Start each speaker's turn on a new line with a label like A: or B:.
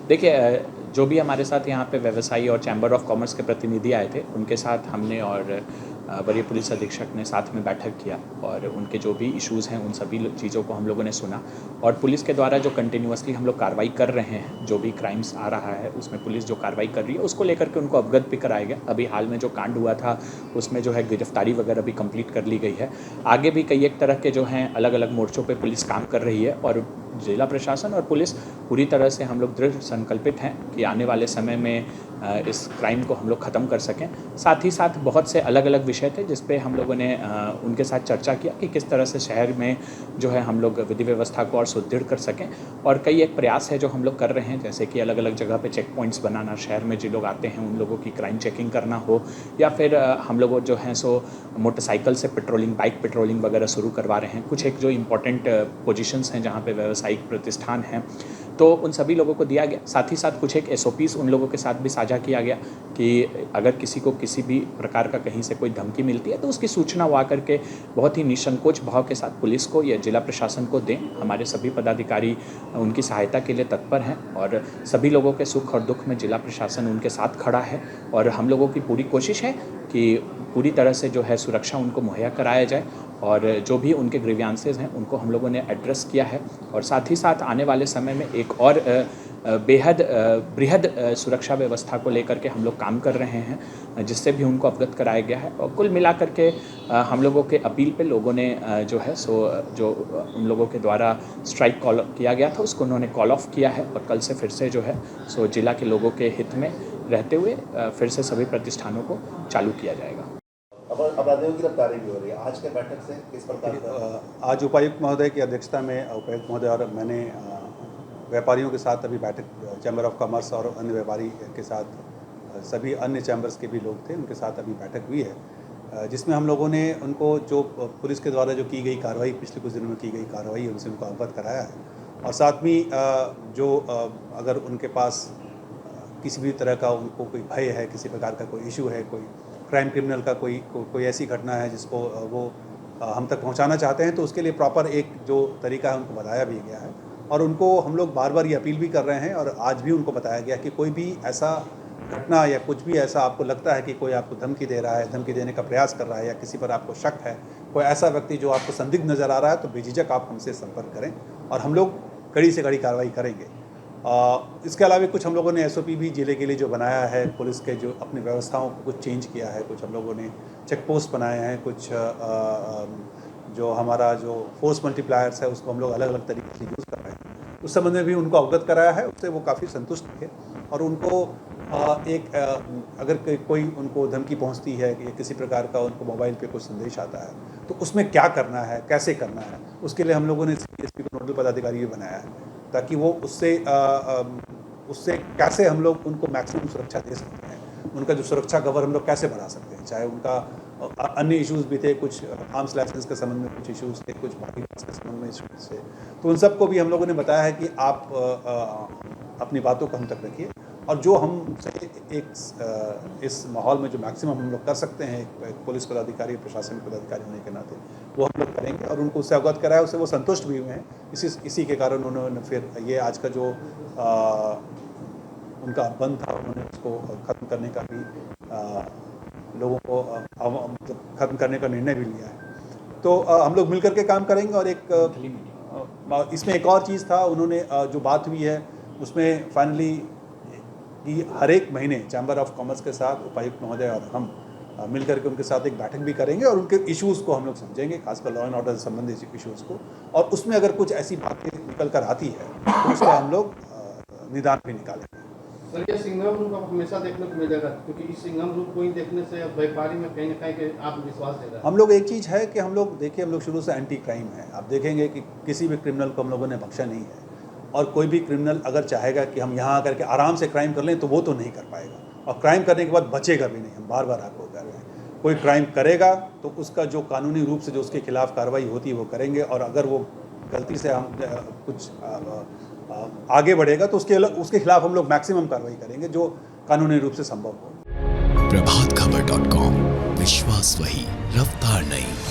A: देखिए जो भी हमारे साथ यहाँ पे व्यवसायी और चैम्बर ऑफ कॉमर्स के प्रतिनिधि आए थे, उनके साथ हमने और वरीय पुलिस अधीक्षक ने साथ में बैठक किया और उनके जो भी इश्यूज़ हैं उन सभी चीज़ों को हम लोगों ने सुना। और पुलिस के द्वारा जो कंटिन्यूअसली हम लोग कार्रवाई कर रहे हैं, जो भी क्राइम्स आ रहा है उसमें पुलिस जो कार्रवाई कर रही है उसको लेकर के उनको अवगत भी कराया गया। अभी हाल में जो कांड हुआ था उसमें जो है गिरफ्तारी वगैरह भी कंप्लीट कर ली गई है। आगे भी कई एक तरह के जो हैं अलग अलग मोर्चों पर पुलिस काम कर रही है और जिला प्रशासन और पुलिस पूरी तरह से हम लोग दृढ़ संकल्पित हैं कि आने वाले समय में इस क्राइम को हम लोग ख़त्म कर सकें। साथ ही साथ बहुत से अलग अलग विषय थे जिस पे हम लोगों ने उनके साथ चर्चा किया कि किस तरह से शहर में जो है हम लोग विधि व्यवस्था को और सुदृढ़ कर सकें। और कई एक प्रयास है जो हम लोग कर रहे हैं, जैसे कि अलग अलग जगह पे चेक पॉइंट्स बनाना, शहर में जो लोग आते हैं उन लोगों की क्राइम चेकिंग करना हो, या फिर हम लोग जो हैं सो मोटरसाइकिल से पेट्रोलिंग, बाइक पेट्रोलिंग वगैरह शुरू करवा रहे हैं। कुछ एक जो इम्पोर्टेंट पोजीशंस हैं जहाँ पे व्यावसायिक प्रतिष्ठान हैं तो उन सभी लोगों को दिया गया। साथ ही साथ कुछ एक SOPs उन लोगों के साथ भी साझा किया गया कि अगर किसी को किसी भी प्रकार का कहीं से कोई धमकी मिलती है तो उसकी सूचना वो आकर के बहुत ही निसंकोच भाव के साथ पुलिस को या जिला प्रशासन को दें। हमारे सभी पदाधिकारी उनकी सहायता के लिए तत्पर हैं और सभी लोगों के सुख और दुख में जिला प्रशासन उनके साथ खड़ा है और हम लोगों की पूरी कोशिश है कि पूरी तरह से जो है सुरक्षा उनको मुहैया कराया जाए और जो भी उनके ग्रीवियांसेस हैं उनको हम लोगों ने एड्रेस किया है। और साथ ही साथ आने वाले समय में एक और बेहद बृहद सुरक्षा व्यवस्था को लेकर के हम लोग काम कर रहे हैं, जिससे भी उनको अवगत कराया गया है। और कुल मिलाकर के हम लोगों के अपील पे लोगों ने जो है सो जो उन लोगों के द्वारा स्ट्राइक कॉल किया गया था उसको उन्होंने कॉल ऑफ किया है और कल से फिर से जो है सो जिला के लोगों के हित में रहते हुए फिर से सभी प्रतिष्ठानों को चालू किया जाएगा।
B: अपराधियों की गिरफ्तारी भी हो रही है। आज के बैठक से किस प्रकार का?
C: आज उपायुक्त महोदय की अध्यक्षता में उपायुक्त महोदय और मैंने व्यापारियों के साथ अभी बैठक, चैम्बर ऑफ कॉमर्स और अन्य व्यापारी के साथ सभी अन्य चैम्बर्स के भी लोग थे, उनके साथ अभी बैठक हुई है, जिसमें हम लोगों ने उनको जो पुलिस के द्वारा जो की गई कार्रवाई, पिछले कुछ दिनों में की गई कार्रवाई है उनसे उनको अवगत कराया है। और साथ में जो अगर उनके पास किसी भी तरह का उनको कोई भय है, किसी प्रकार का कोई इशू है, कोई क्राइम क्रिमिनल का कोई ऐसी घटना है जिसको वो हम तक पहुंचाना चाहते हैं, तो उसके लिए प्रॉपर एक जो तरीका है उनको बताया भी गया है। और उनको हम लोग बार बार ये अपील भी कर रहे हैं और आज भी उनको बताया गया कि कोई भी ऐसा घटना या कुछ भी ऐसा आपको लगता है कि कोई आपको धमकी दे रहा है, धमकी देने का प्रयास कर रहा है, या किसी पर आपको शक है, कोई ऐसा व्यक्ति जो आपको संदिग्ध नज़र आ रहा है, तो बेझिझक आप हमसे संपर्क करें और हम लोग कड़ी से कड़ी कार्रवाई करेंगे। इसके अलावा कुछ हम लोगों ने SOP भी जिले के लिए जो बनाया है, पुलिस के जो अपनी व्यवस्थाओं को कुछ चेंज किया है, कुछ हम लोगों ने चेक पोस्ट बनाए हैं, कुछ जो हमारा जो फोर्स मल्टीप्लायर्स है उसको हम लोग अलग अलग तरीके से यूज़ कर रहे हैं, उस संबंध में भी उनको अवगत कराया है। उससे वो काफ़ी संतुष्ट थे और उनको अगर कोई उनको धमकी पहुंचती है या किसी प्रकार का उनको मोबाइल पे कुछ संदेश आता है तो उसमें क्या करना है, कैसे करना है, उसके लिए हम लोगों ने CSP को नोडल पदाधिकारी भी बनाया है, ताकि वो उससे कैसे हम लोग उनको मैक्सिमम सुरक्षा दे सकते हैं, उनका जो सुरक्षा कवर हम लोग कैसे बढ़ा सकते हैं। चाहे उनका अन्य इश्यूज़ भी थे, कुछ आर्म्स लाइसेंस के संबंध में कुछ इश्यूज़ थे, कुछ बाकी के संबंध में इश्यूज़ थे, तो उन सबको भी हम लोगों ने बताया है कि आप अपनी बातों को हम तक रखिए और जो हम इस माहौल में जो मैक्सिमम हम लोग कर सकते हैं एक पुलिस पदाधिकारी, प्रशासनिक पदाधिकारी होने के नाते, वो हम लोग करेंगे। और उनको उससे अवगत कराया, उससे वो संतुष्ट भी हुए हैं। इसी के कारण उन्होंने फिर ये आज का जो उनका बंद था उन्होंने उसको ख़त्म करने का भी लोगों को ख़त्म करने का निर्णय भी लिया है। तो हम लोग मिलकर के काम करेंगे। और इसमें एक और चीज़ था, उन्होंने जो बात हुई है उसमें फाइनली कि हर एक महीने चैम्बर ऑफ कॉमर्स के साथ उपायुक्त महोदय और हम मिलकर के उनके साथ एक बैठक भी करेंगे और उनके इश्यूज़ को हम लोग समझेंगे, खासकर लॉ एंड ऑर्डर से संबंधित इश्यूज़ को। और उसमें अगर कुछ ऐसी बातें निकल कर आती है तो उसका हम लोग निदान भी निकालेंगे।
D: सर, ये सिंघम रूप आप हमेशा देखने को मिलेगा, क्योंकि इस सिंघम रूप को ही देखने से व्यापारी में कहीं ना कहीं आत्मविश्वास दे रहा है।
C: हम लोग एक चीज़ है कि हम लोग देखिए, हम लोग शुरू से एंटी क्राइम है। आप देखेंगे कि किसी भी क्रिमिनल को हम लोगों ने बख्शा नहीं है और कोई भी क्रिमिनल अगर चाहेगा कि हम यहाँ आकर के आराम से क्राइम कर लें तो वो तो नहीं कर पाएगा, और क्राइम करने के बाद बचेगा भी नहीं। हम बार बार आपको कह रहे हैं, कोई क्राइम करेगा तो उसका जो कानूनी रूप से जो उसके खिलाफ कार्रवाई होती है वो करेंगे, और अगर वो गलती से हम कुछ आगे बढ़ेगा तो उसके खिलाफ हम लोग मैक्सिमम कार्रवाई करेंगे जो कानूनी रूप से संभव हो।
E: प्रभातखबर.com, विश्वास वही, रफ्तार नहीं।